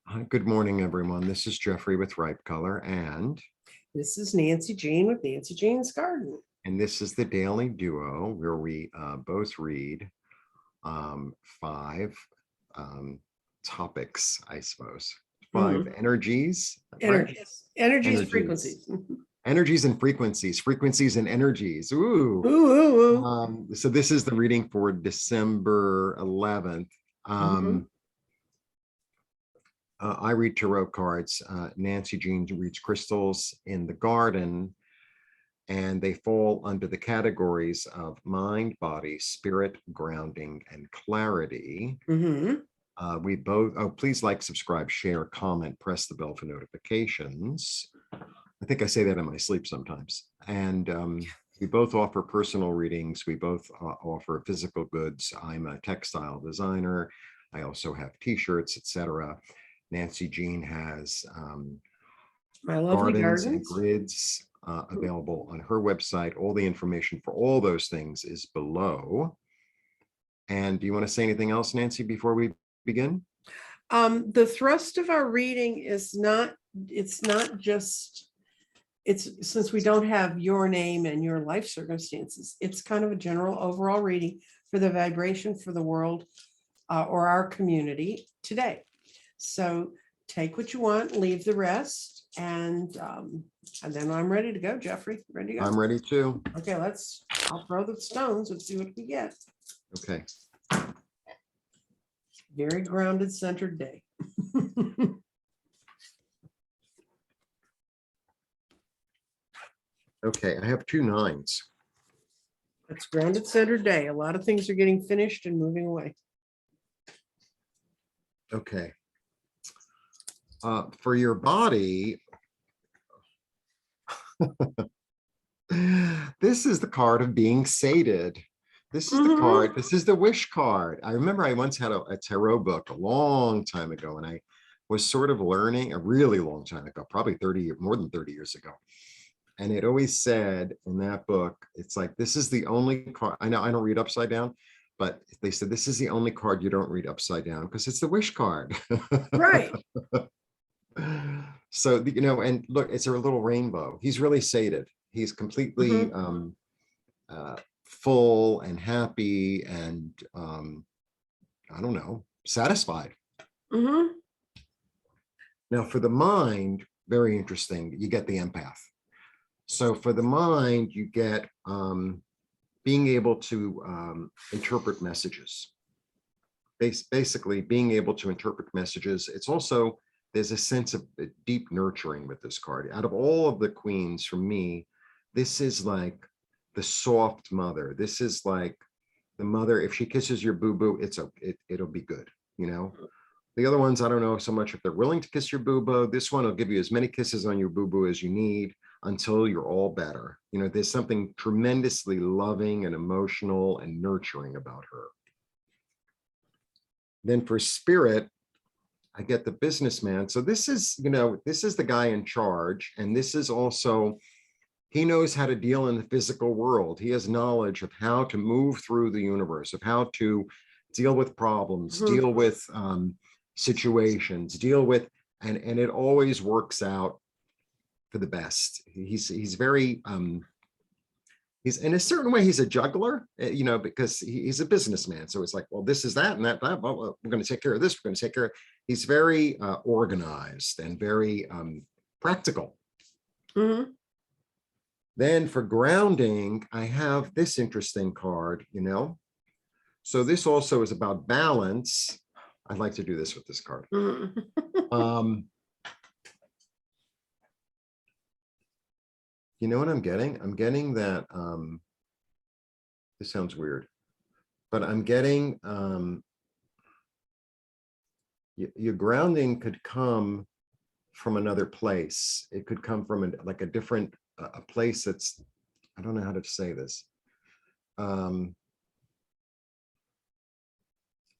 Hi, good morning, everyone. This is Jeffrey with Ripe Color, This is Nancy Jean with Nancy Jean's Garden. and this is the Daily Duo, where we both read five topics, I suppose. Five energies, right? Energies, Energies, frequencies. energies and frequencies, frequencies and energies. Ooh. So this is the reading for December 11th. I read tarot cards. Nancy Jean reads crystals in the garden, and they fall under the categories of mind, body, spirit, grounding, and clarity. We both, please like, subscribe, share, comment, press the bell for notifications. I think I say that in my sleep sometimes. And we both offer personal readings. We both offer physical goods. I'm a textile designer. I also have t-shirts, etc. Nancy Jean has My lovely gardens and gardens. grids available on her website. All the information for all those things is below. And do you want to say anything else, Nancy, before we begin? The thrust of our reading is since we don't have your name and your life circumstances, it's kind of a general overall reading for the vibration for the world or our community today. So take what you want, leave the rest, and then I'm ready to go. Jeffrey, ready to go? I'm ready too. Okay, I'll throw the stones and see what we get. Okay. Very grounded, centered day. Okay, I have 2 9s. It's grounded, centered day. A lot of things are getting finished and moving away. Okay. For your body, this is the card of being sated. This is the card. This is the wish card. I remember I once had a tarot book a long time ago, and I was sort of learning a really long time ago, probably more than 30 years ago. And it always said in that book, it's like, this is the only card. I know I don't read upside down, but they said, this is the only card you don't read upside down because it's the wish card. Right. So, and look, it's a little rainbow. He's really sated. He's completely full and happy and I don't know, satisfied. Now for the mind, very interesting, you get the empath. So for the mind, you get being able to interpret messages. Basically being able to interpret messages. It's also, there's a sense of deep nurturing with this card. Out of all of the queens, for me, this is like the soft mother. This is like the mother, if she kisses your boo-boo, it'll be good, The other ones, I don't know so much if they're willing to kiss your boo-boo. This one will give you as many kisses on your boo-boo as you need until you're all better. There's something tremendously loving and emotional and nurturing about her. Then for spirit, I get the businessman. So this is, this is the guy in charge. And this is also, he knows how to deal in the physical world. He has knowledge of how to move through the universe, of how to deal with problems, deal with situations, and it always works out for the best. He's very, he's in a certain way, he's a juggler, because he's a businessman. So it's like, well, this is that and that, well, we're going to take care of this. We're going to take care of, he's very organized and very practical. Then for grounding, I have this interesting card, So this also is about balance. I'd like to do this with this card. You know what I'm getting? I'm getting that, this sounds weird, but I'm getting, your grounding could come from another place. It could come from a different, a place that's, I don't know how to say this. From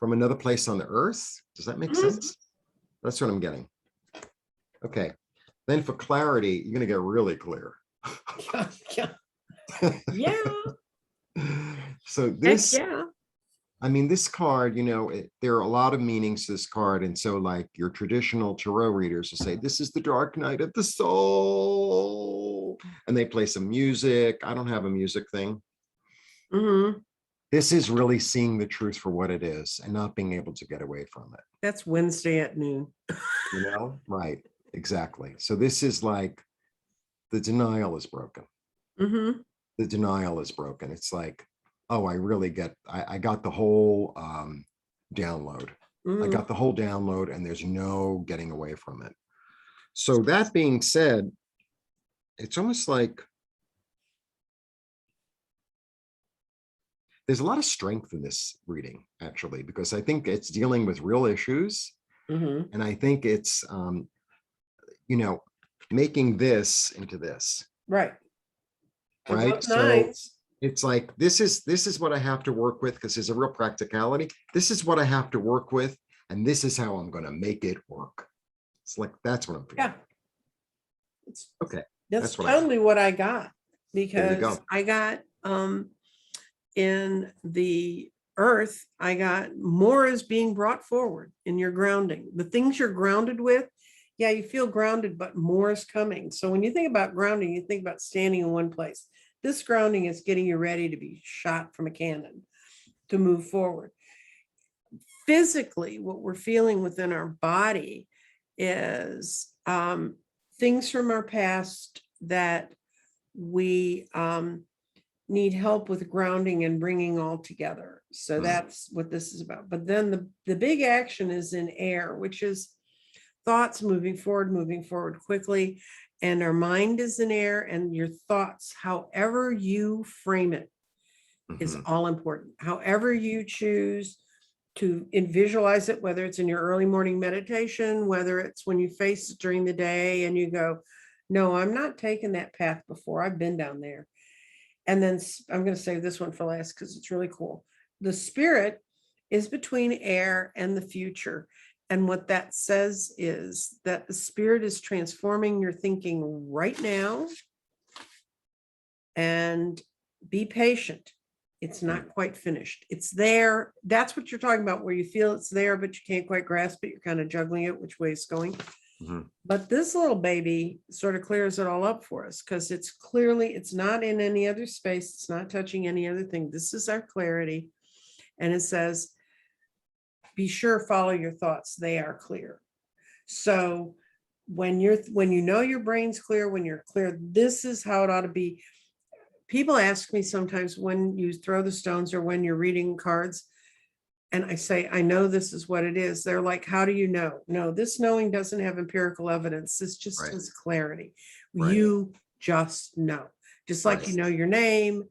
another place on the earth. Does that make sense? That's what I'm getting. Okay. Then for clarity, you're going to get really clear. Yeah. So this, I mean, this card, there are a lot of meanings to this card. And so like your traditional tarot readers will say, this is the dark night of the soul. And they play some music. I don't have a music thing. Mhm. This is really seeing the truth for what it is and not being able to get away from it. That's Wednesday at noon. Right. Exactly. So this is like the denial is broken. Mm-hmm. The denial is broken. It's like, oh, I got the whole download. I got the whole download and there's no getting away from it. So that being said, it's almost like there's a lot of strength in this reading, actually, because I think it's dealing with real issues. Mm-hmm. And I think it's, making this into this. Right. Right. So it's like, this is what I have to work with because there's a real practicality. This is what I have to work with. And this is how I'm going to make it work. It's like, that's what I'm feeling. Yeah. It's, okay. That's totally what I got, because go. I got in the earth, I got more is being brought forward in your grounding. The things you're grounded with, yeah, you feel grounded, but more is coming. So when you think about grounding, you think about standing in one place. This grounding is getting you ready to be shot from a cannon to move forward. Physically, what we're feeling within our body is things from our past that we need help with grounding and bringing all together. So that's what this is about. But then the big action is in air, which is thoughts moving forward quickly. And our mind is in air, and your thoughts, however you frame it, is all important. However you choose to visualize it, whether it's in your early morning meditation, whether it's when you face it during the day and you go, no, I'm not taking that path before. I've been down there. And then I'm going to save this one for last because it's really cool. The spirit is between air and the future. And what that says is that the spirit is transforming your thinking right now. And be patient. It's not quite finished. It's there. That's what you're talking about, where you feel it's there, but you can't quite grasp it. You're kind of juggling it, which way it's going. But this little baby sort of clears it all up for us, because it's not in any other space. It's not touching any other thing. This is our clarity. And it says, be sure, follow your thoughts. They are clear. So when you know your brain's clear, when you're clear, this is how it ought to be. People ask me sometimes when you throw the stones or when you're reading cards, and I say, I know this is what it is. They're like, how do you know? No, this knowing doesn't have empirical evidence. This just is clarity. You just know. Just like you know your name,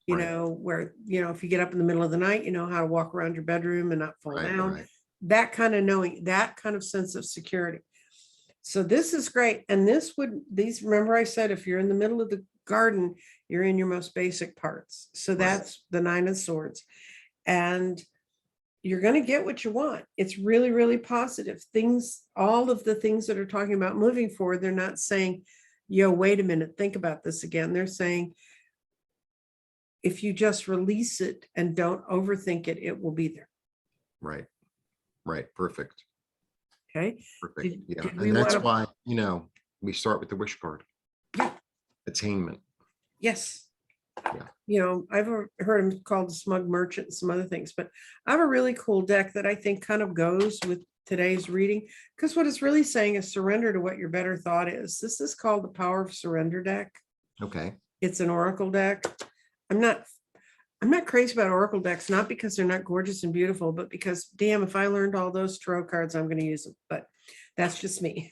you know, where, if you get up in the middle of the night, you know how to walk around your bedroom and not fall down. That kind of knowing, that kind of sense of security. So this is great. And remember I said, if you're in the middle of the garden, you're in your most basic parts. So that's the 9 of Swords. And you're going to get what you want. It's really, really positive. All of the things that are talking about moving forward, they're not saying, yo, wait a minute, think about this again. They're saying, if you just release it and don't overthink it, it will be there. Right. Perfect. Okay. Perfect. And that's why, we start with the wish card. Yeah. Attainment. Yes. I've heard him called the smug merchant and some other things, but I have a really cool deck that I think kind of goes with today's reading, because what it's really saying is surrender to what your better thought is. This is called the Power of Surrender deck. Okay. It's an oracle deck. I'm not crazy about oracle decks, not because they're not gorgeous and beautiful, but because, damn, if I learned all those tarot cards, I'm going to use them. But that's just me.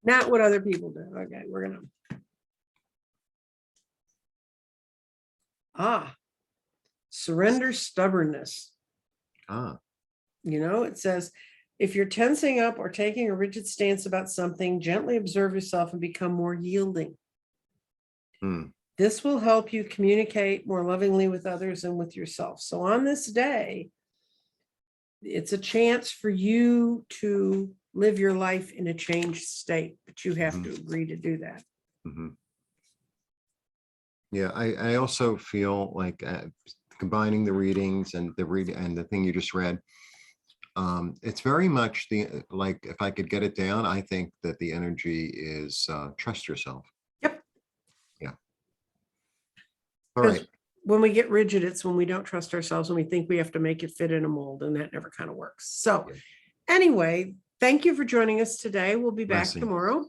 Not what other people do. Okay, we're going to. Surrender stubbornness. It says, if you're tensing up or taking a rigid stance about something, gently observe yourself and become more yielding. This will help you communicate more lovingly with others and with yourself. So on this day, it's a chance for you to live your life in a changed state, but you have to agree to do that. Yeah, I also feel like combining the readings and the thing you just read, it's very much like, if I could get it down, I think that the energy is trust yourself. Yep. Yeah. All 'Cause right. when we get rigid, it's when we don't trust ourselves and we think we have to make it fit in a mold, and that never kind of works. So Yeah. anyway, thank you for joining us today. We'll be back Blessing. tomorrow.